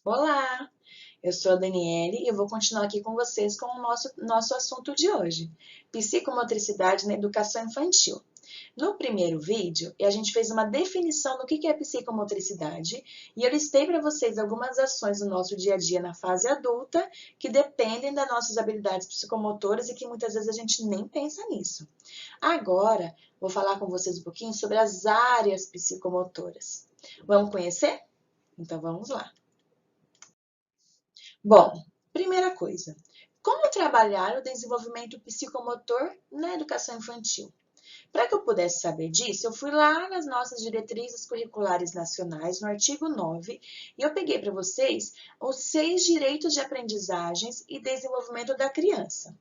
Olá, eu sou a Daniele e eu vou continuar aqui com vocês com o nosso assunto de hoje, psicomotricidade na educação infantil. No primeiro vídeo, a gente fez uma definição do que é psicomotricidade e eu listei para vocês algumas ações do nosso dia a dia na fase adulta que dependem das nossas habilidades psicomotoras e que muitas vezes a gente nem pensa nisso. Agora, vou falar com vocês um pouquinho sobre as áreas psicomotoras. Vamos conhecer? Então vamos lá. Bom, primeira coisa, como trabalhar o desenvolvimento psicomotor na educação infantil? Para que eu pudesse saber disso, eu fui lá nas nossas diretrizes curriculares nacionais, no artigo 9, e eu peguei para vocês os 6 direitos de aprendizagens e desenvolvimento da criança.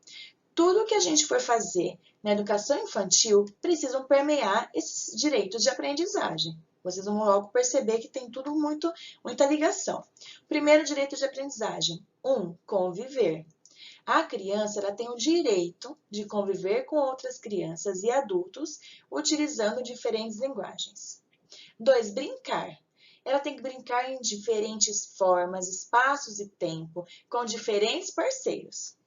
Tudo que a gente for fazer na educação infantil precisam permear esses direitos de aprendizagem. Vocês vão logo perceber que tem tudo muita ligação. Primeiro direito de aprendizagem. 1. Conviver. A criança ela tem o direito de conviver com outras crianças e adultos utilizando diferentes linguagens. 2. Brincar. Ela tem que brincar em diferentes formas, espaços e tempo, com diferentes parceiros.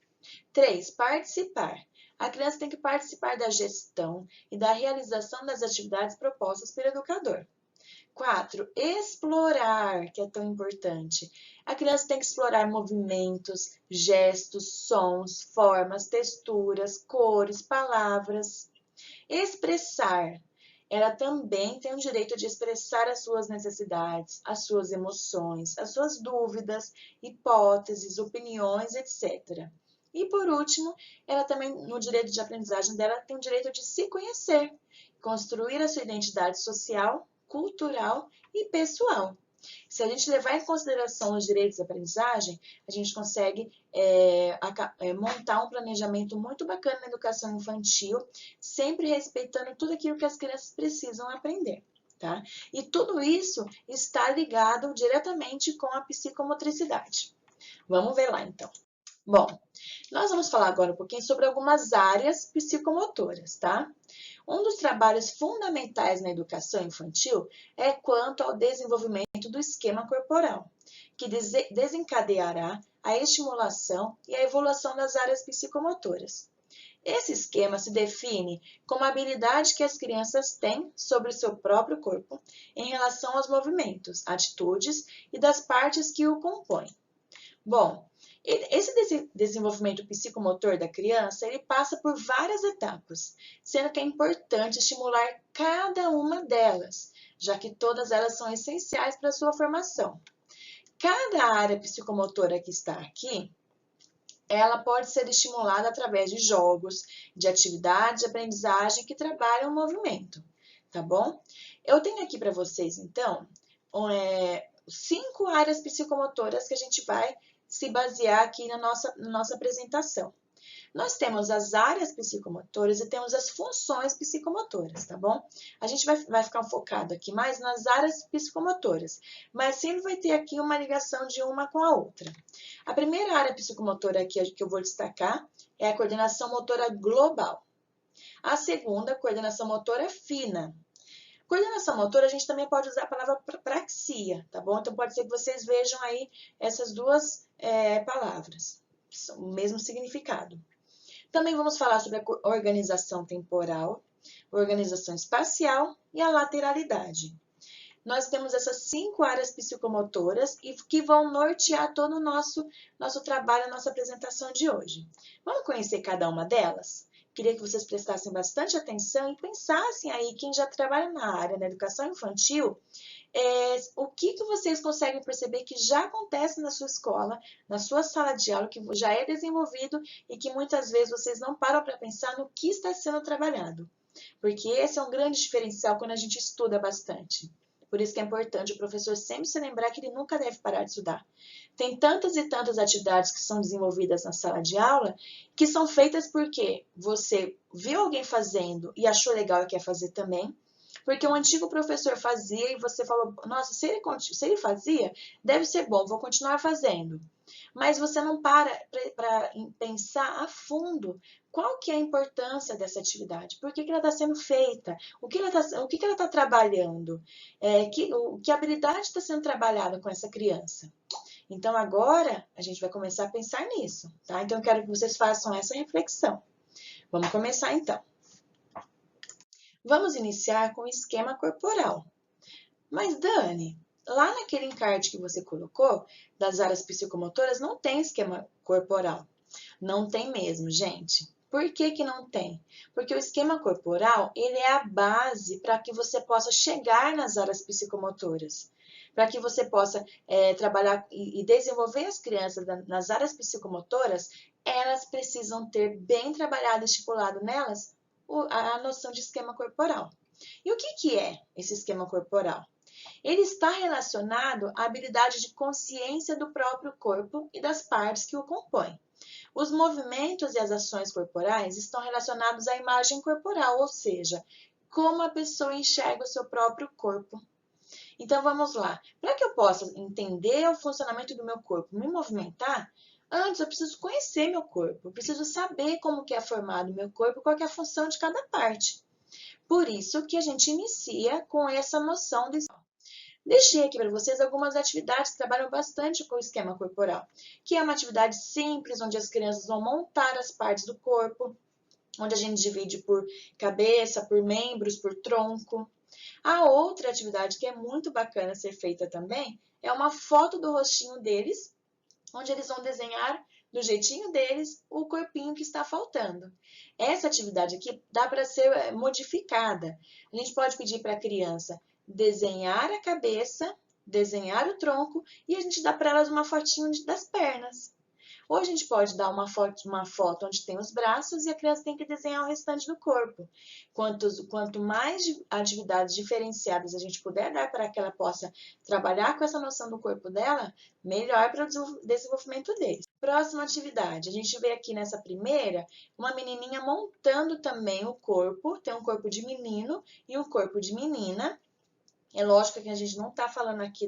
3. Participar. A criança tem que participar da gestão e da realização das atividades propostas pelo educador. 4. Explorar, que é tão importante. A criança tem que explorar movimentos, gestos, sons, formas, texturas, cores, palavras. Expressar. Ela também tem o direito de expressar as suas necessidades, as suas emoções, as suas dúvidas, hipóteses, opiniões, etc. E por último, ela também, no direito de aprendizagem dela, tem o direito de se conhecer, construir a sua identidade social, cultural e pessoal. Se a gente levar em consideração os direitos de aprendizagem, a gente consegue montar um planejamento muito bacana na educação infantil, sempre respeitando tudo aquilo que as crianças precisam aprender. Tá? E tudo isso está ligado diretamente com a psicomotricidade. Vamos ver lá, então. Bom, nós vamos falar agora um pouquinho sobre algumas áreas psicomotoras, tá? Um dos trabalhos fundamentais na educação infantil é quanto ao desenvolvimento do esquema corporal, que desencadeará a estimulação e a evolução das áreas psicomotoras. Esse esquema se define como a habilidade que as crianças têm sobre o seu próprio corpo em relação aos movimentos, atitudes e das partes que o compõem. Bom, esse desenvolvimento psicomotor da criança, ele passa por várias etapas, sendo que é importante estimular cada uma delas, já que todas elas são essenciais para a sua formação. Cada área psicomotora que está aqui, ela pode ser estimulada através de jogos, de atividades de aprendizagem que trabalham o movimento, tá bom? Eu tenho aqui para vocês, então, 5 áreas psicomotoras que a gente vai se basear aqui na nossa apresentação. Nós temos as áreas psicomotoras e temos as funções psicomotoras, tá bom? A gente vai ficar focado aqui mais nas áreas psicomotoras, mas sempre vai ter aqui uma ligação de uma com a outra. A primeira área psicomotora aqui que eu vou destacar é a coordenação motora global. A segunda, coordenação motora fina. Coordenação motora, a gente também pode usar a palavra praxia, tá bom? Então, pode ser que vocês vejam aí essas duas palavras, o mesmo significado. Também vamos falar sobre a organização temporal, organização espacial e a lateralidade. Nós temos essas 5 áreas psicomotoras e que vão nortear todo o nosso trabalho, a nossa apresentação de hoje. Vamos conhecer cada uma delas? Queria que vocês prestassem bastante atenção e pensassem aí, quem já trabalha na área da educação infantil, o que vocês conseguem perceber que já acontece na sua escola, na sua sala de aula, que já é desenvolvido e que muitas vezes vocês não param para pensar no que está sendo trabalhado. Porque esse é um grande diferencial quando a gente estuda bastante. Por isso que é importante o professor sempre se lembrar que ele nunca deve parar de estudar. Tem tantas e tantas atividades que são desenvolvidas na sala de aula que são feitas porque você viu alguém fazendo e achou legal e quer fazer também, porque um antigo professor fazia e você falou, nossa, se ele fazia, deve ser bom, vou continuar fazendo. Mas você não para pensar a fundo qual que é a importância dessa atividade, por que ela está sendo feita, o que ela está trabalhando, que habilidade está sendo trabalhada com essa criança. Então, agora, a gente vai começar a pensar nisso, tá? Então, eu quero que vocês façam essa reflexão. Vamos começar, então. Vamos iniciar com o esquema corporal. Mas, Dani, lá naquele encarte que você colocou, das áreas psicomotoras, não tem esquema corporal. Não tem mesmo, gente. Por que que não tem? Porque o esquema corporal, ele é a base para que você possa chegar nas áreas psicomotoras. Para que você possa trabalhar e desenvolver as crianças nas áreas psicomotoras, elas precisam ter bem trabalhado, estipulado nelas, a noção de esquema corporal. E o que que é esse esquema corporal? Ele está relacionado à habilidade de consciência do próprio corpo e das partes que o compõem. Os movimentos e as ações corporais estão relacionados à imagem corporal, ou seja, como a pessoa enxerga o seu próprio corpo. Então vamos lá. Para que eu possa entender o funcionamento do meu corpo, me movimentar, antes eu preciso conhecer meu corpo, eu preciso saber como que é formado o meu corpo, qual que é a função de cada parte. Por isso que a gente inicia com essa noção de... Deixei aqui para vocês algumas atividades que trabalham bastante com o esquema corporal, que é uma atividade simples, onde as crianças vão montar as partes do corpo, onde a gente divide por cabeça, por membros, por tronco. A outra atividade que é muito bacana ser feita também é uma foto do rostinho deles, onde eles vão desenhar do jeitinho deles o corpinho que está faltando. Essa atividade aqui dá para ser modificada. A gente pode pedir para a criança desenhar a cabeça, desenhar o tronco e a gente dá para elas uma fotinho das pernas. Ou a gente pode dar uma foto onde tem os braços e a criança tem que desenhar o restante do corpo. Quanto mais atividades diferenciadas a gente puder dar para que ela possa trabalhar com essa noção do corpo dela, melhor para o desenvolvimento deles. Próxima atividade, a gente vê aqui nessa primeira, uma menininha montando também o corpo, tem um corpo de menino e um corpo de menina. É lógico que a gente não está falando aqui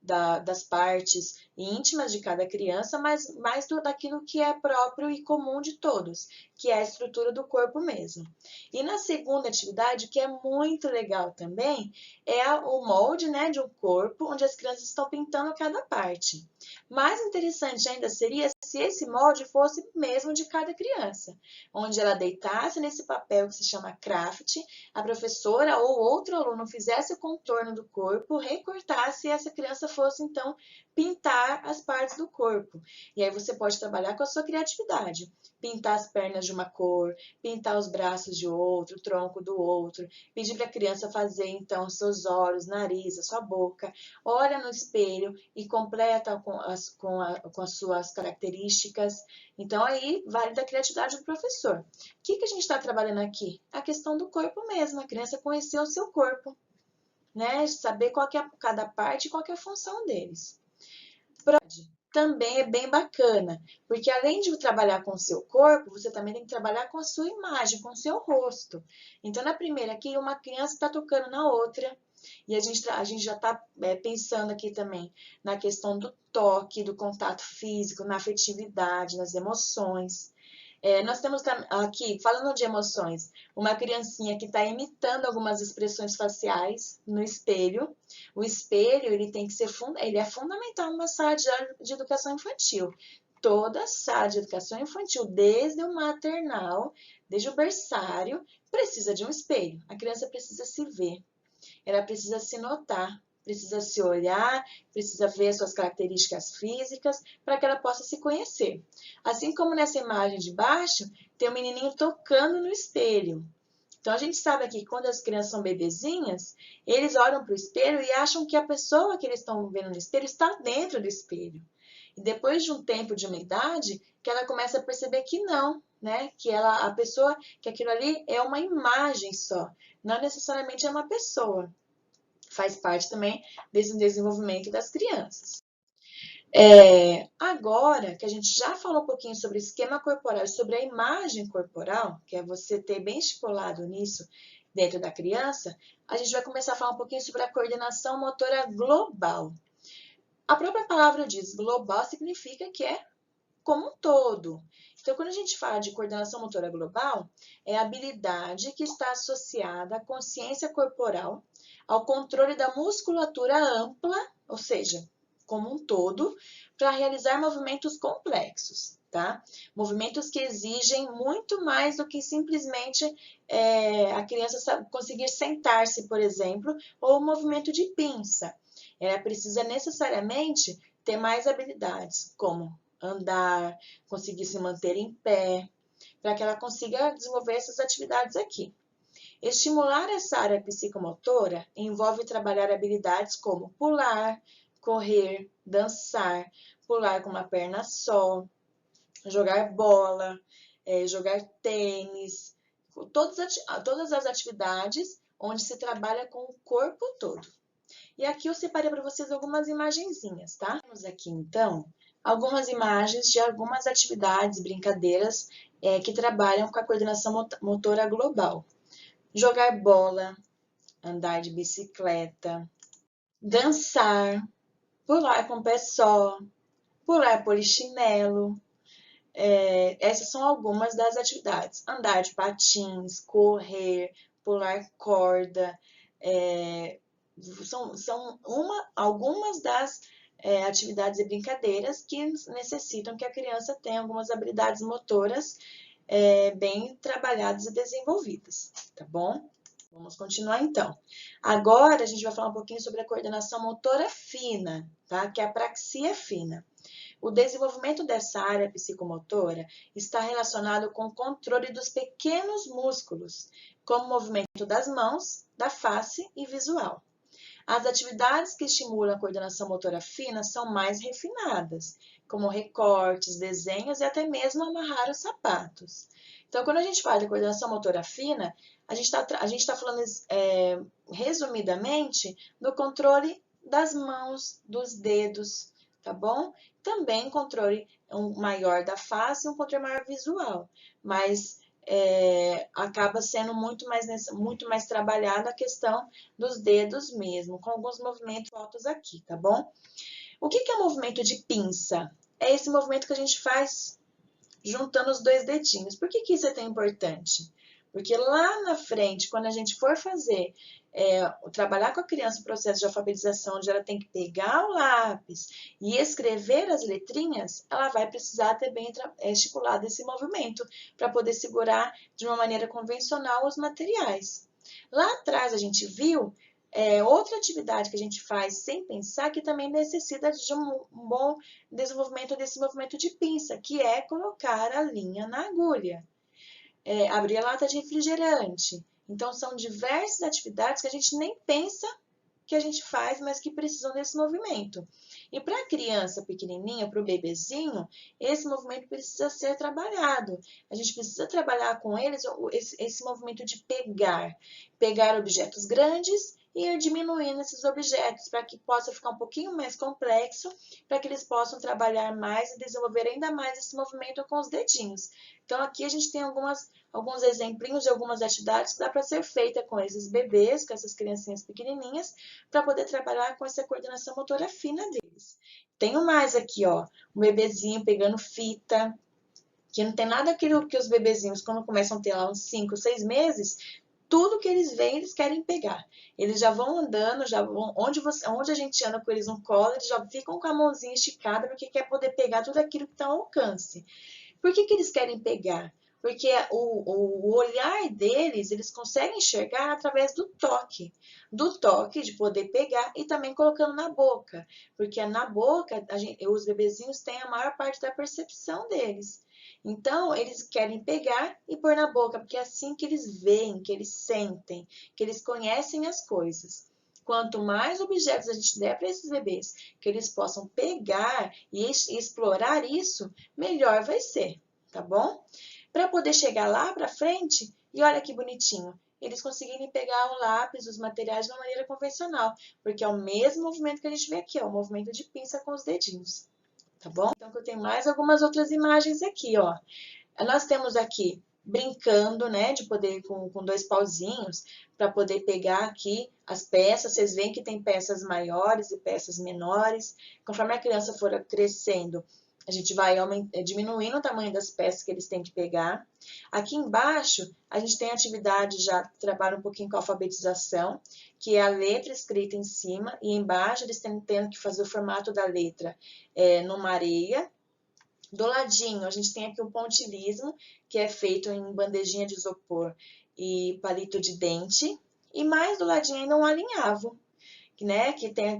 das partes íntimas de cada criança, mas mais daquilo que é próprio e comum de todos, que é a estrutura do corpo mesmo. E na segunda atividade, que é muito legal também, é o molde, né, de um corpo, onde as crianças estão pintando cada parte. Mais interessante ainda seria se esse molde fosse mesmo de cada criança, onde ela deitasse nesse papel que se chama craft, a professora ou outro aluno fizesse o contorno do corpo, recortasse e essa criança fosse, então, pintar as partes do corpo. E aí você pode trabalhar com a sua criatividade. Pintar as pernas de uma cor, pintar os braços de outro, o tronco do outro, pedir para a criança fazer, então, seus olhos, nariz, a sua boca, olha no espelho e completa com as suas características. Então, aí, vale da criatividade do professor. O que a gente está trabalhando aqui? A questão do corpo mesmo, a criança conhecer o seu corpo, né? Saber qual que é cada parte e qual que é a função deles. Também é bem bacana, porque além de trabalhar com o seu corpo, você também tem que trabalhar com a sua imagem, com o seu rosto. Então, na primeira aqui, uma criança está tocando na outra, e a gente já está pensando aqui também na questão do toque, do contato físico, na afetividade, nas emoções. Nós temos aqui, falando de emoções, uma criancinha que está imitando algumas expressões faciais no espelho. O espelho ele tem que ser ele é fundamental numa sala de educação infantil. Toda sala de educação infantil, desde o maternal, desde o berçário, precisa de um espelho. A criança precisa se ver, ela precisa se notar, precisa se olhar, precisa ver suas características físicas para que ela possa se conhecer. Assim como nessa imagem de baixo, tem um menininho tocando no espelho. Então, a gente sabe aqui que quando as crianças são bebezinhas, eles olham para o espelho e acham que a pessoa que eles estão vendo no espelho está dentro do espelho. E depois de um tempo, de uma idade, que ela começa a perceber que não, né? Que a pessoa, que aquilo ali é uma imagem só, não necessariamente é uma pessoa. Faz parte também desse desenvolvimento das crianças. Agora que a gente já falou um pouquinho sobre o esquema corporal e sobre a imagem corporal, que é você ter bem estipulado nisso dentro da criança, a gente vai começar a falar um pouquinho sobre a coordenação motora global. A própria palavra diz global significa que é como um todo. Então, quando a gente fala de coordenação motora global, é a habilidade que está associada à consciência corporal, ao controle da musculatura ampla, ou seja, como um todo para realizar movimentos complexos, tá? Movimentos que exigem muito mais do que simplesmente a criança conseguir sentar-se, por exemplo, ou o movimento de pinça. Ela precisa necessariamente ter mais habilidades, como andar, conseguir se manter em pé, para que ela consiga desenvolver essas atividades aqui. Estimular essa área psicomotora envolve trabalhar habilidades como pular, correr, dançar, pular com uma perna só, jogar bola, jogar tênis, todas as atividades onde se trabalha com o corpo todo. E aqui eu separei para vocês algumas imagenzinhas, tá? Temos aqui, então, algumas imagens de algumas atividades, brincadeiras que trabalham com a coordenação motora global. Jogar bola, andar de bicicleta, dançar, pular com o pé só, pular polichinelo. Essas são algumas das atividades. Andar de patins, correr, pular corda, são algumas das atividades e brincadeiras que necessitam que a criança tenha algumas habilidades motoras bem trabalhadas e desenvolvidas, tá bom? Vamos continuar então. Agora a gente vai falar um pouquinho sobre a coordenação motora fina, tá? Que é a praxia fina. O desenvolvimento dessa área psicomotora está relacionado com o controle dos pequenos músculos, como o movimento das mãos, da face e visual. As atividades que estimulam a coordenação motora fina são mais refinadas, como recortes, desenhos e até mesmo amarrar os sapatos. Então, quando a gente fala de coordenação motora fina, a gente está falando resumidamente do controle das mãos, dos dedos, tá bom? Também controle maior da face e um controle maior visual, mas acaba sendo muito mais trabalhada a questão dos dedos mesmo, com alguns movimentos fotos aqui, tá bom? O que é o movimento de pinça? É esse movimento que a gente faz juntando os dois dedinhos. Por que isso é tão importante? Porque lá na frente, quando a gente for fazer, trabalhar com a criança o processo de alfabetização, onde ela tem que pegar o lápis e escrever as letrinhas, ela vai precisar ter bem estipulado esse movimento para poder segurar de uma maneira convencional os materiais. Lá atrás a gente viu outra atividade que a gente faz sem pensar que também necessita de um bom desenvolvimento desse movimento de pinça, que é colocar a linha na agulha. Abrir a lata de refrigerante. Então, são diversas atividades que a gente nem pensa que a gente faz, mas que precisam desse movimento. E para a criança pequenininha, para o bebezinho, esse movimento precisa ser trabalhado. A gente precisa trabalhar com eles esse movimento de pegar objetos grandes e ir diminuindo esses objetos para que possa ficar um pouquinho mais complexo, para que eles possam trabalhar mais e desenvolver ainda mais esse movimento com os dedinhos. Então, aqui a gente tem alguns exemplinhos de algumas atividades que dá para ser feita com esses bebês, com essas criancinhas pequenininhas, para poder trabalhar com essa coordenação motora fina deles. Tenho mais aqui, ó, um bebezinho pegando fita, que não tem nada aquilo que os bebezinhos, quando começam a ter lá uns 5, 6 meses, tudo que eles veem, eles querem pegar. Eles já vão andando, já vão onde a gente anda com eles no colo, eles já ficam com a mãozinha esticada porque quer poder pegar tudo aquilo que está ao alcance. Por que eles querem pegar? Porque o olhar deles, eles conseguem enxergar através do toque de poder pegar e também colocando na boca, porque na boca os bebezinhos têm a maior parte da percepção deles. Então, eles querem pegar e pôr na boca, porque é assim que eles veem, que eles sentem, que eles conhecem as coisas. Quanto mais objetos a gente der para esses bebês, que eles possam pegar e explorar isso, melhor vai ser, tá bom? Para poder chegar lá para frente, e olha que bonitinho, eles conseguirem pegar o lápis, os materiais de uma maneira convencional, porque é o mesmo movimento que a gente vê aqui, ó, o movimento de pinça com os dedinhos, tá bom? Então, eu tenho mais algumas outras imagens aqui, ó. Nós temos aqui brincando, né, de poder com dois pauzinhos, para poder pegar aqui as peças. Vocês veem que tem peças maiores e peças menores. Conforme a criança for crescendo, A gente vai diminuindo o tamanho das peças que eles têm que pegar. Aqui embaixo, a gente tem atividade já que trabalha um pouquinho com a alfabetização, que é a letra escrita em cima, e embaixo eles têm tendo que fazer o formato da letra numa areia. Do ladinho, a gente tem aqui o pontilhismo, que é feito em bandejinha de isopor e palito de dente. E mais do ladinho ainda um alinhavo, né?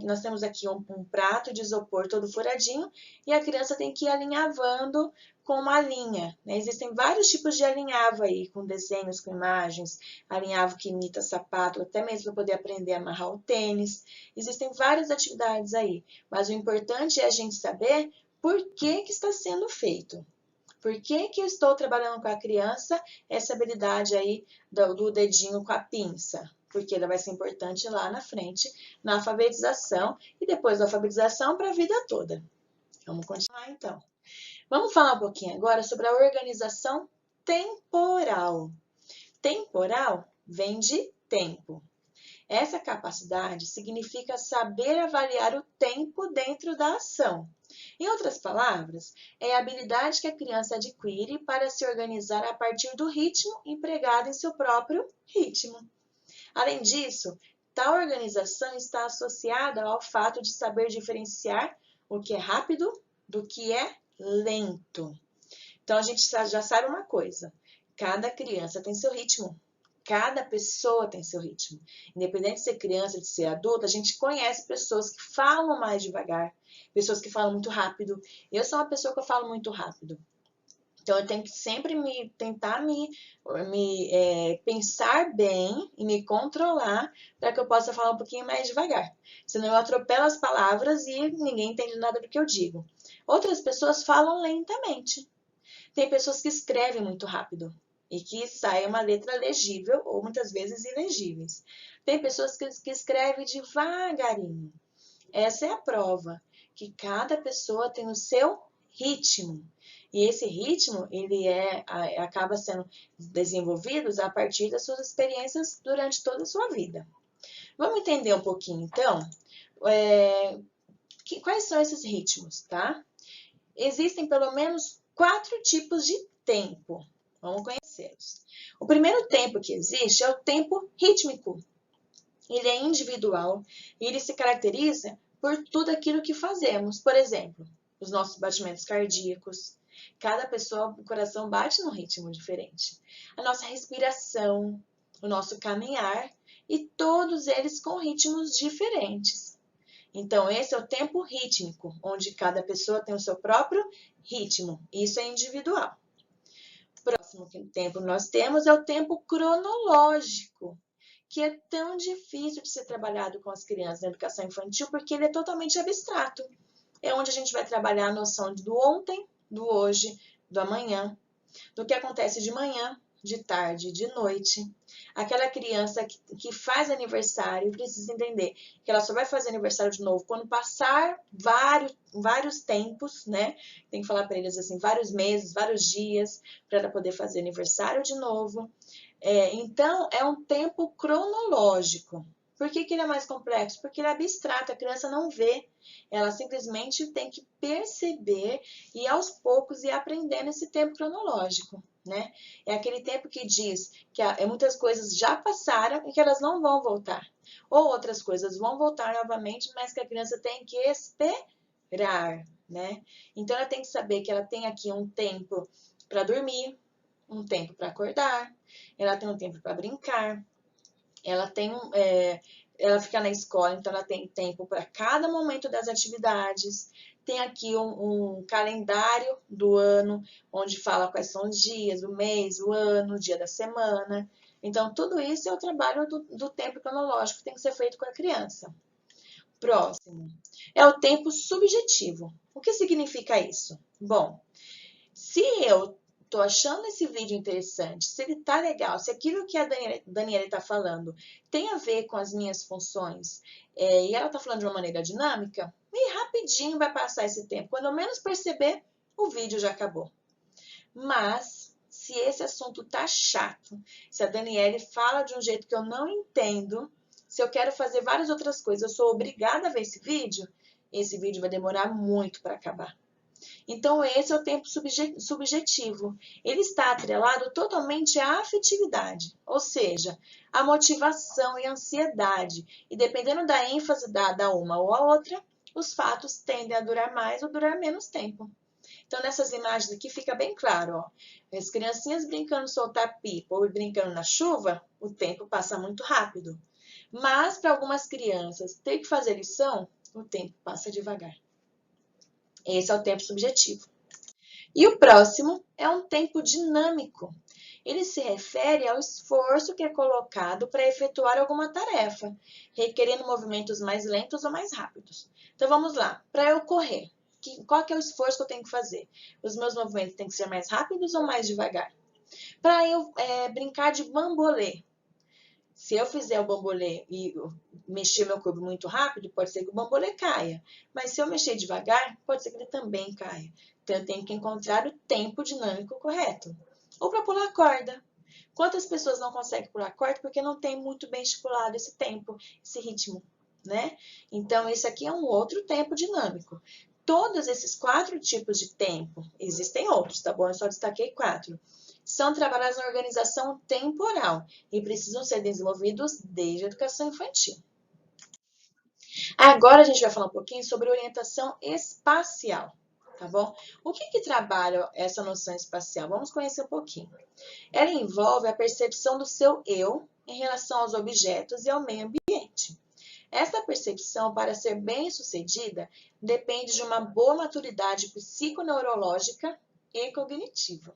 Nós temos aqui um prato de isopor todo furadinho e a criança tem que ir alinhavando com uma linha, né? Existem vários tipos de alinhavo aí, com desenhos, com imagens, alinhavo que imita sapato, até mesmo para poder aprender a amarrar o tênis. Existem várias atividades aí, mas o importante é a gente saber por que que está sendo feito. Por que que eu estou trabalhando com a criança essa habilidade aí do dedinho com a pinça? Porque ela vai ser importante lá na frente, na alfabetização, e depois da alfabetização para a vida toda. Vamos continuar então. Vamos falar um pouquinho agora sobre a organização temporal. Temporal vem de tempo. Essa capacidade significa saber avaliar o tempo dentro da ação. Em outras palavras, é a habilidade que a criança adquire para se organizar a partir do ritmo empregado em seu próprio ritmo. Além disso, tal organização está associada ao fato de saber diferenciar o que é rápido do que é lento. Então, a gente já sabe uma coisa: cada criança tem seu ritmo. Cada pessoa tem seu ritmo. Independente de ser criança, de ser adulta, a gente conhece pessoas que falam mais devagar, pessoas que falam muito rápido. Eu sou uma pessoa que eu falo muito rápido. Então, eu tenho que sempre tentar pensar bem e me controlar para que eu possa falar um pouquinho mais devagar. Senão eu atropelo as palavras e ninguém entende nada do que eu digo. Outras pessoas falam lentamente. Tem pessoas que escrevem muito rápido e que sai uma letra legível ou muitas vezes ilegíveis. Tem pessoas que escrevem devagarinho. Essa é a prova que cada pessoa tem o seu ritmo. E esse ritmo, ele acaba sendo desenvolvido a partir das suas experiências durante toda a sua vida. Vamos entender um pouquinho, então, quais são esses ritmos, tá? Existem pelo menos 4 tipos de tempo. Vamos conhecê-los. O primeiro tempo que existe é o tempo rítmico. Ele é individual e ele se caracteriza por tudo aquilo que fazemos. Por exemplo, os nossos batimentos cardíacos. Cada pessoa, o coração bate num ritmo diferente. A nossa respiração, o nosso caminhar e todos eles com ritmos diferentes. Então, esse é o tempo rítmico, onde cada pessoa tem o seu próprio ritmo. Isso é individual. O próximo tempo que nós temos é o tempo cronológico, que é tão difícil de ser trabalhado com as crianças na educação infantil, porque ele é totalmente abstrato. É onde a gente vai trabalhar a noção do ontem, do hoje, do amanhã, do que acontece de manhã, de tarde, de noite. Aquela criança que faz aniversário precisa entender que ela só vai fazer aniversário de novo quando passar vários tempos, né? Tem que falar para eles assim, vários meses, vários dias, para ela poder fazer aniversário de novo. Então, é um tempo cronológico. Por que ele é mais complexo? Porque ele é abstrato, a criança não vê. Ela simplesmente tem que perceber e aos poucos ir aprendendo esse tempo cronológico, né? É aquele tempo que diz que muitas coisas já passaram e que elas não vão voltar. Ou outras coisas vão voltar novamente, mas que a criança tem que esperar, né? Então, ela tem que saber que ela tem aqui um tempo para dormir, um tempo para acordar, ela tem um tempo para brincar, ela tem ela fica na escola, então ela tem tempo para cada momento das atividades. Tem aqui um calendário do ano, onde fala quais são os dias, o mês, o ano, o dia da semana. Então, tudo isso é o trabalho do tempo cronológico que tem que ser feito com a criança. Próximo é o tempo subjetivo. O que significa isso? Bom, se eu tô achando esse vídeo interessante, se ele tá legal, se aquilo que a Daniela tá falando tem a ver com as minhas funções, e ela tá falando de uma maneira dinâmica, e rapidinho vai passar esse tempo. Quando eu menos perceber, o vídeo já acabou. Mas, se esse assunto tá chato, se a Daniela fala de um jeito que eu não entendo, se eu quero fazer várias outras coisas, eu sou obrigada a ver esse vídeo vai demorar muito para acabar. Então, esse é o tempo subjetivo. Ele está atrelado totalmente à afetividade, ou seja, à motivação e ansiedade. E dependendo da ênfase dada a uma ou a outra, os fatos tendem a durar mais ou durar menos tempo. Então, nessas imagens aqui fica bem claro, ó. As criancinhas brincando soltar pipa ou brincando na chuva, o tempo passa muito rápido. Mas, para algumas crianças ter que fazer lição, o tempo passa devagar. Esse é o tempo subjetivo. E o próximo é um tempo dinâmico. Ele se refere ao esforço que é colocado para efetuar alguma tarefa, requerendo movimentos mais lentos ou mais rápidos. Então, vamos lá. Para eu correr, qual que é o esforço que eu tenho que fazer? Os meus movimentos têm que ser mais rápidos ou mais devagar? Para eu brincar de bambolê, se eu fizer o bambolê e mexer meu corpo muito rápido, pode ser que o bambolê caia. Mas se eu mexer devagar, pode ser que ele também caia. Então, eu tenho que encontrar o tempo dinâmico correto. Ou para pular corda. Quantas pessoas não conseguem pular corda porque não tem muito bem estipulado esse tempo, esse ritmo, né? Então, esse aqui é um outro tempo dinâmico. Todos esses 4 tipos de tempo, existem outros, tá bom? Eu só destaquei 4. São trabalhados na organização temporal e precisam ser desenvolvidos desde a educação infantil. Agora a gente vai falar um pouquinho sobre orientação espacial, tá bom? O que trabalha essa noção espacial? Vamos conhecer um pouquinho. Ela envolve a percepção do seu eu em relação aos objetos e ao meio ambiente. Essa percepção, para ser bem-sucedida, depende de uma boa maturidade psiconeurológica e cognitiva.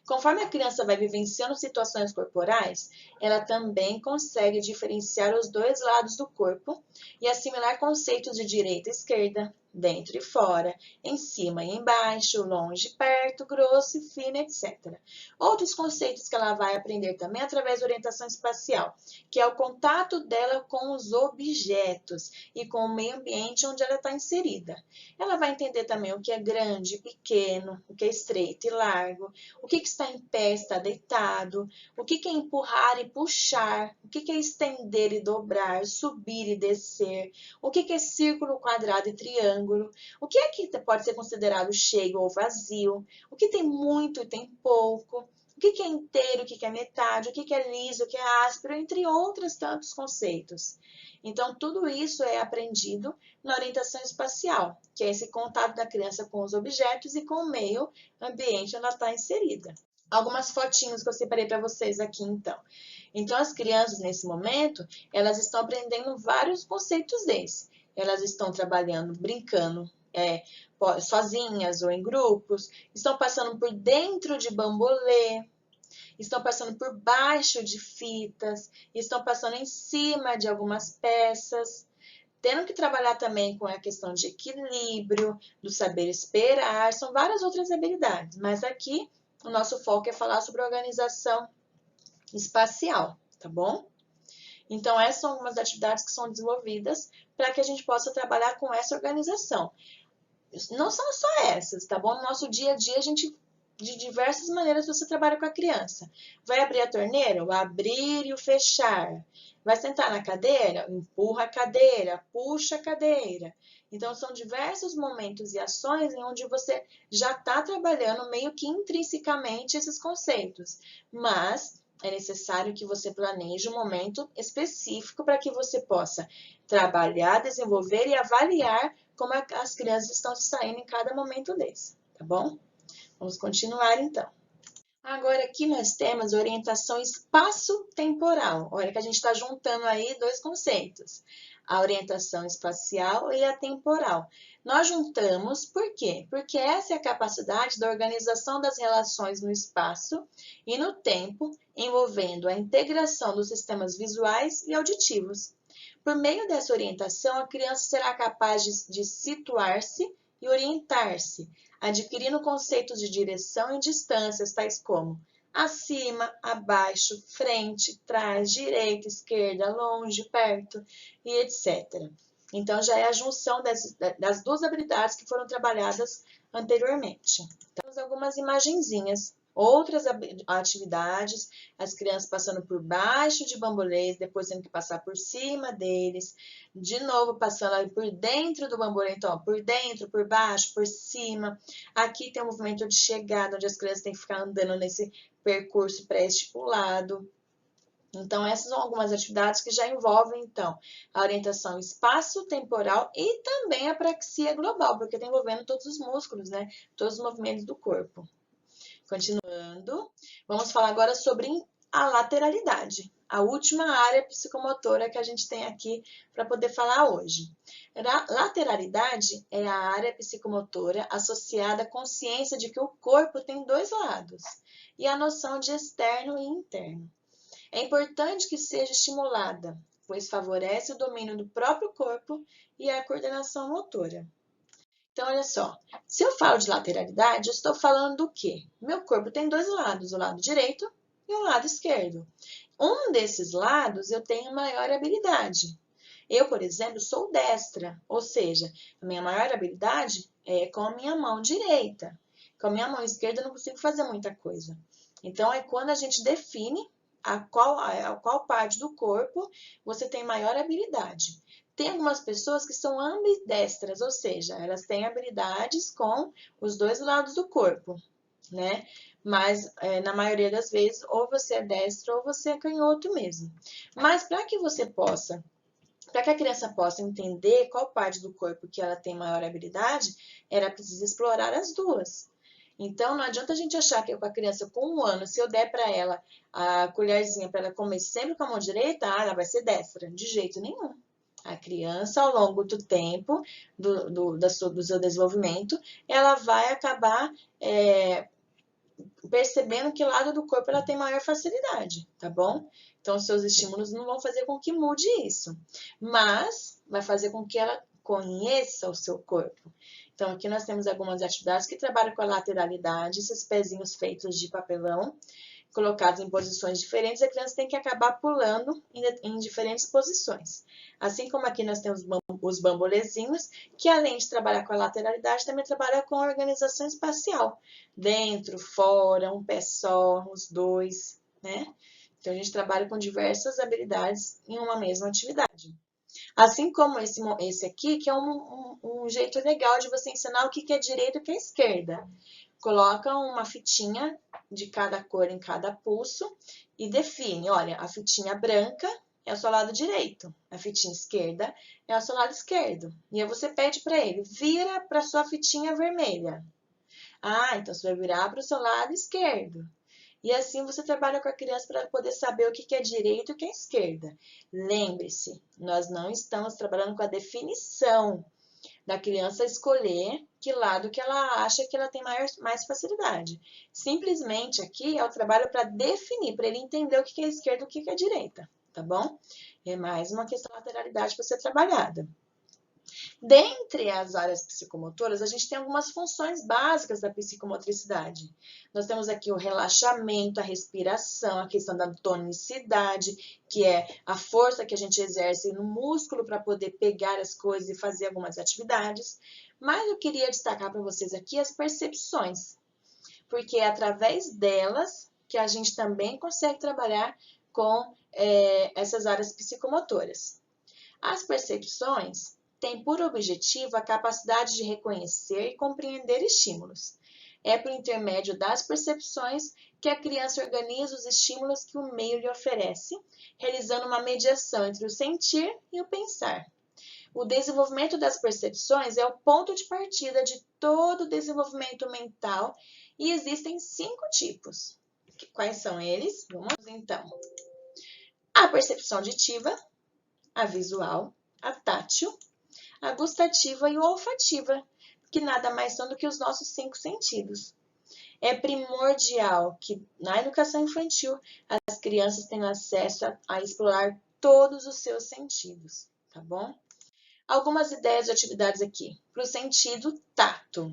Conforme a criança vai vivenciando situações corporais, ela também consegue diferenciar os dois lados do corpo e assimilar conceitos de direita e esquerda, dentro e fora, em cima e embaixo, longe e perto, grosso e fino, etc. Outros conceitos que ela vai aprender também através da orientação espacial, que é o contato dela com os objetos e com o meio ambiente onde ela está inserida. Ela vai entender também o que é grande e pequeno, o que é estreito e largo, o que está em pé, está deitado, o que é empurrar e puxar, o que é estender e dobrar, subir e descer, o que é círculo, quadrado e triângulo, o que é que pode ser considerado cheio ou vazio, o que tem muito e tem pouco, o que é inteiro, o que é metade, o que é liso, o que é áspero, entre outros tantos conceitos. Então, tudo isso é aprendido na orientação espacial, que é esse contato da criança com os objetos e com o meio ambiente onde ela está inserida. Algumas fotinhos que eu separei para vocês aqui, então. Então, as crianças, nesse momento, elas estão aprendendo vários conceitos desses. Elas estão trabalhando, brincando, sozinhas ou em grupos, estão passando por dentro de bambolê, estão passando por baixo de fitas, estão passando em cima de algumas peças, tendo que trabalhar também com a questão de equilíbrio, do saber esperar, são várias outras habilidades, mas aqui o nosso foco é falar sobre organização espacial, tá bom? Então, essas são algumas atividades que são desenvolvidas para que a gente possa trabalhar com essa organização. Não são só essas, tá bom? No nosso dia a dia, a gente, de diversas maneiras, você trabalha com a criança. Vai abrir a torneira? O abrir e o fechar. Vai sentar na cadeira? Empurra a cadeira, puxa a cadeira. Então, são diversos momentos e ações em onde você já está trabalhando meio que intrinsecamente esses conceitos. Mas é necessário que você planeje um momento específico para que você possa trabalhar, desenvolver e avaliar como as crianças estão se saindo em cada momento desse, tá bom? Vamos continuar, então. Agora, aqui nós temos orientação espaço-temporal. Olha que a gente está juntando aí dois conceitos, a orientação espacial e a temporal. Nós juntamos por quê? Porque essa é a capacidade da organização das relações no espaço e no tempo, envolvendo a integração dos sistemas visuais e auditivos. Por meio dessa orientação, a criança será capaz de situar-se e orientar-se, adquirindo conceitos de direção e distâncias, tais como acima, abaixo, frente, trás, direita, esquerda, longe, perto e etc. Então, já é a junção das duas habilidades que foram trabalhadas anteriormente. Temos algumas imagenzinhas. outras atividades, as crianças passando por baixo de bambolês, depois tendo que passar por cima deles, de novo passando ali por dentro do bambolê, então, ó, por dentro, por baixo, por cima. Aqui tem o movimento de chegada, onde as crianças têm que ficar andando nesse percurso pré-estipulado. Então, essas são algumas atividades que já envolvem, então, a orientação espaço-temporal e também a praxia global, porque está envolvendo todos os músculos, né? Todos os movimentos do corpo. Continuando, vamos falar agora sobre a lateralidade, a última área psicomotora que a gente tem aqui para poder falar hoje. A lateralidade é a área psicomotora associada à consciência de que o corpo tem dois lados e a noção de externo e interno. É importante que seja estimulada, pois favorece o domínio do próprio corpo e a coordenação motora. Então, olha só, se eu falo de lateralidade, eu estou falando do quê? Meu corpo tem dois lados, o lado direito e o lado esquerdo. Um desses lados eu tenho maior habilidade. Eu, por exemplo, sou destra, ou seja, a minha maior habilidade é com a minha mão direita. Com a minha mão esquerda eu não consigo fazer muita coisa. Então, é quando a gente define a qual parte do corpo você tem maior habilidade. Tem algumas pessoas que são ambidestras, ou seja, elas têm habilidades com os dois lados do corpo, né? Mas, na maioria das vezes, ou você é destro ou você é canhoto mesmo. Mas, para que a criança possa entender qual parte do corpo que ela tem maior habilidade, ela precisa explorar as duas. Então, não adianta a gente achar que com a criança com 1 ano, se eu der para ela a colherzinha para ela comer sempre com a mão direita, ela vai ser destra. De jeito nenhum. A criança, ao longo do tempo do seu desenvolvimento, ela vai acabar percebendo que lado do corpo ela tem maior facilidade, tá bom? Então, os seus estímulos não vão fazer com que mude isso, mas vai fazer com que ela conheça o seu corpo. Então, aqui nós temos algumas atividades que trabalham com a lateralidade, esses pezinhos feitos de papelão, colocados em posições diferentes, a criança tem que acabar pulando em diferentes posições. Assim como aqui nós temos os bambolezinhos, que além de trabalhar com a lateralidade, também trabalha com a organização espacial. Dentro, fora, um pé só, os dois, né? Então, a gente trabalha com diversas habilidades em uma mesma atividade. Assim como esse aqui, que é um jeito legal de você ensinar o que é direita e o que é esquerda. Coloca uma fitinha de cada cor em cada pulso e define, olha, a fitinha branca é o seu lado direito, a fitinha esquerda é o seu lado esquerdo. E aí você pede para ele, vira para sua fitinha vermelha. Ah, então você vai virar para o seu lado esquerdo. E assim você trabalha com a criança para poder saber o que é direito e o que é esquerda. Lembre-se, nós não estamos trabalhando com a definição da criança escolher que lado que ela acha que ela tem mais facilidade. Simplesmente aqui é o trabalho para definir, para ele entender o que é esquerda e o que é direita, tá bom? É mais uma questão de lateralidade para ser trabalhada. Dentre as áreas psicomotoras, a gente tem algumas funções básicas da psicomotricidade. Nós temos aqui o relaxamento, a respiração, a questão da tonicidade, que é a força que a gente exerce no músculo para poder pegar as coisas e fazer algumas atividades. Mas eu queria destacar para vocês aqui as percepções, porque é através delas que a gente também consegue trabalhar com essas áreas psicomotoras. As percepções tem por objetivo a capacidade de reconhecer e compreender estímulos. É por intermédio das percepções que a criança organiza os estímulos que o meio lhe oferece, realizando uma mediação entre o sentir e o pensar. O desenvolvimento das percepções é o ponto de partida de todo o desenvolvimento mental e existem 5 tipos. Quais são eles? Vamos então. A percepção auditiva, a visual, a tátil, a gustativa e a olfativa, que nada mais são do que os nossos 5 sentidos. É primordial que na educação infantil as crianças tenham acesso a explorar todos os seus sentidos, tá bom? Algumas ideias de atividades aqui. Para o sentido tato.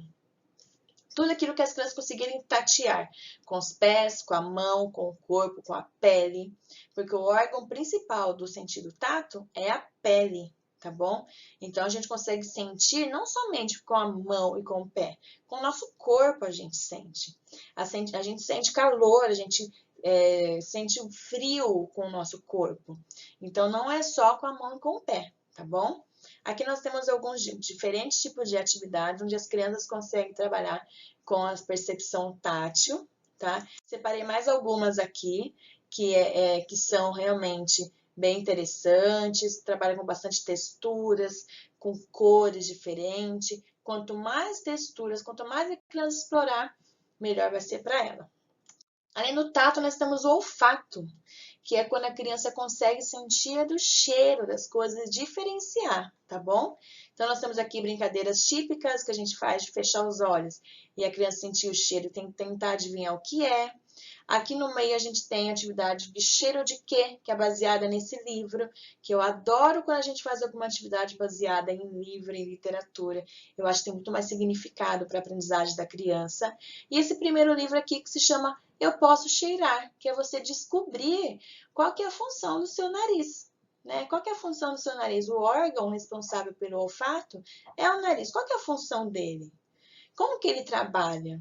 Tudo aquilo que as crianças conseguirem tatear, com os pés, com a mão, com o corpo, com a pele, porque o órgão principal do sentido tato é a pele. tá bom? Então, a gente consegue sentir não somente com a mão e com o pé, com o nosso corpo a gente sente. A gente sente calor, a gente sente o frio com o nosso corpo. Então, não é só com a mão e com o pé, tá bom? Aqui nós temos alguns diferentes tipos de atividades onde as crianças conseguem trabalhar com a percepção tátil, tá? Separei mais algumas aqui que são realmente bem interessantes, trabalham com bastante texturas, com cores diferentes. Quanto mais texturas, quanto mais a criança explorar, melhor vai ser para ela. Além do tato, nós temos o olfato, que é quando a criança consegue sentir o cheiro das coisas e diferenciar, tá bom? Então, nós temos aqui brincadeiras típicas que a gente faz de fechar os olhos e a criança sentir o cheiro e tentar adivinhar o que é. Aqui no meio a gente tem a atividade de cheiro de quê, que é baseada nesse livro, que eu adoro quando a gente faz alguma atividade baseada em livro, em literatura. Eu acho que tem muito mais significado para a aprendizagem da criança. E esse primeiro livro aqui que se chama Eu Posso Cheirar, que é você descobrir qual que é a função do seu nariz. Né? Qual que é a função do seu nariz? O órgão responsável pelo olfato é o nariz. Qual que é a função dele? Como que ele trabalha?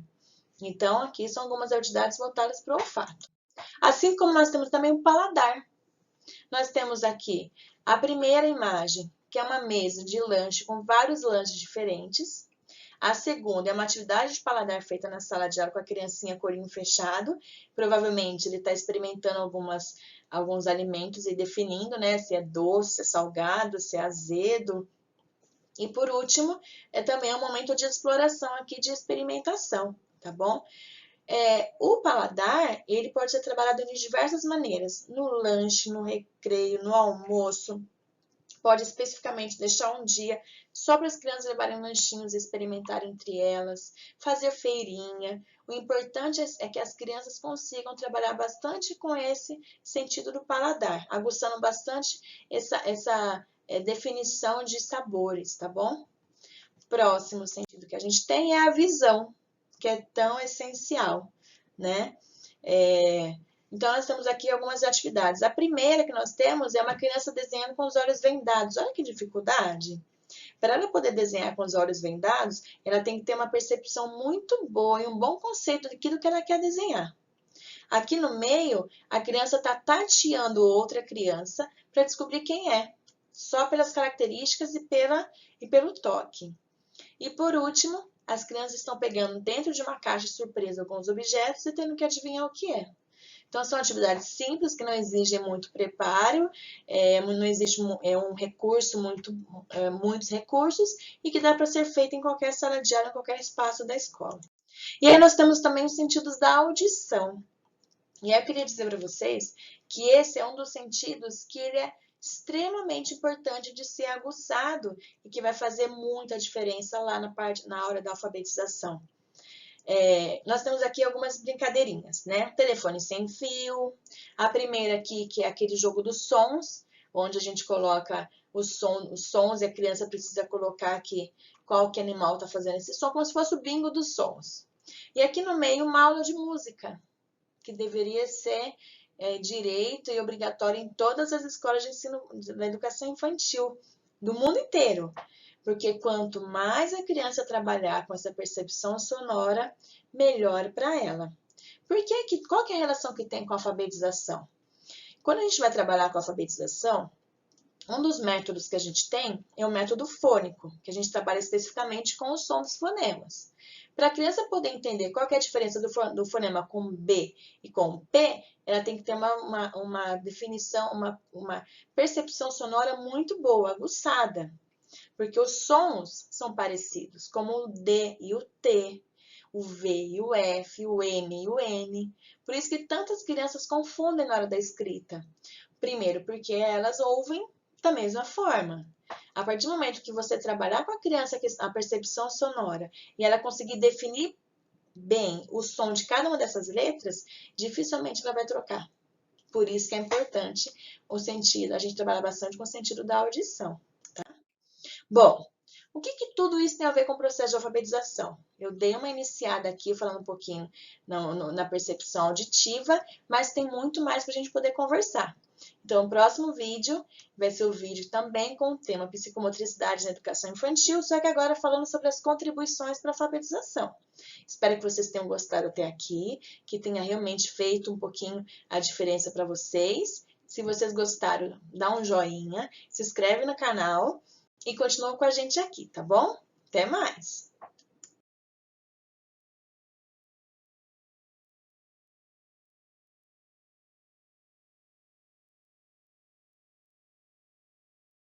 Então, aqui são algumas atividades voltadas para o olfato. Assim como nós temos também o paladar. Nós temos aqui a primeira imagem, que é uma mesa de lanche com vários lanches diferentes. A segunda é uma atividade de paladar feita na sala de aula com a criancinha corinho fechado. Provavelmente ele está experimentando alguns alimentos e definindo, né, se é doce, se é salgado, se é azedo. E por último, é também um momento de exploração aqui, de experimentação, tá bom? O paladar, ele pode ser trabalhado de diversas maneiras. No lanche, no recreio, no almoço. Pode especificamente deixar um dia só para as crianças levarem lanchinhos e experimentarem entre elas. Fazer feirinha. O importante é que as crianças consigam trabalhar bastante com esse sentido do paladar. Aguçando bastante essa definição de sabores, tá bom? Próximo sentido que a gente tem é a visão, que é tão essencial, né? Então, nós temos aqui algumas atividades. A primeira que nós temos é uma criança desenhando com os olhos vendados. Olha que dificuldade! Para ela poder desenhar com os olhos vendados, ela tem que ter uma percepção muito boa e um bom conceito daquilo que ela quer desenhar. Aqui no meio, a criança está tateando outra criança para descobrir quem é, só pelas características e pelo toque. E por último, as crianças estão pegando dentro de uma caixa surpresa alguns objetos e tendo que adivinhar o que é. Então, são atividades simples que não exigem muito preparo, não existe um recurso, muitos recursos, e que dá para ser feito em qualquer sala de aula, em qualquer espaço da escola. E aí nós temos também os sentidos da audição. E aí eu queria dizer para vocês que esse é um dos sentidos que ele é extremamente importante de ser aguçado e que vai fazer muita diferença lá na hora da alfabetização. Nós temos aqui algumas brincadeirinhas, né? Telefone sem fio. A primeira aqui, que é aquele jogo dos sons, onde a gente coloca os sons e a criança precisa colocar aqui qual que animal está fazendo esse som, como se fosse o bingo dos sons. E aqui no meio, uma aula de música, que deveria ser direito e obrigatório em todas as escolas de ensino da educação infantil do mundo inteiro. Porque quanto mais a criança trabalhar com essa percepção sonora, melhor para ela. Qual que é a relação que tem com a alfabetização? Quando a gente vai trabalhar com a alfabetização, um dos métodos que a gente tem é o método fônico, que a gente trabalha especificamente com o som dos fonemas. Para a criança poder entender qual que é a diferença do fonema com B e com P, ela tem que ter uma definição, uma percepção sonora muito boa, aguçada. Porque os sons são parecidos, como o D e o T, o V e o F, o M e o N. Por isso que tantas crianças confundem na hora da escrita. Primeiro, porque elas ouvem da mesma forma. A partir do momento que você trabalhar com a criança a percepção sonora e ela conseguir definir bem o som de cada uma dessas letras, dificilmente ela vai trocar. Por isso que é importante o sentido, a gente trabalha bastante com o sentido da audição. Bom, o que tudo isso tem a ver com o processo de alfabetização? Eu dei uma iniciada aqui falando um pouquinho na percepção auditiva, mas tem muito mais para a gente poder conversar. Então, o próximo vídeo vai ser o vídeo também com o tema psicomotricidade na educação infantil, só que agora falando sobre as contribuições para a alfabetização. Espero que vocês tenham gostado até aqui, que tenha realmente feito um pouquinho a diferença para vocês. Se vocês gostaram, dá um joinha, se inscreve no canal e continua com a gente aqui, tá bom? Até mais!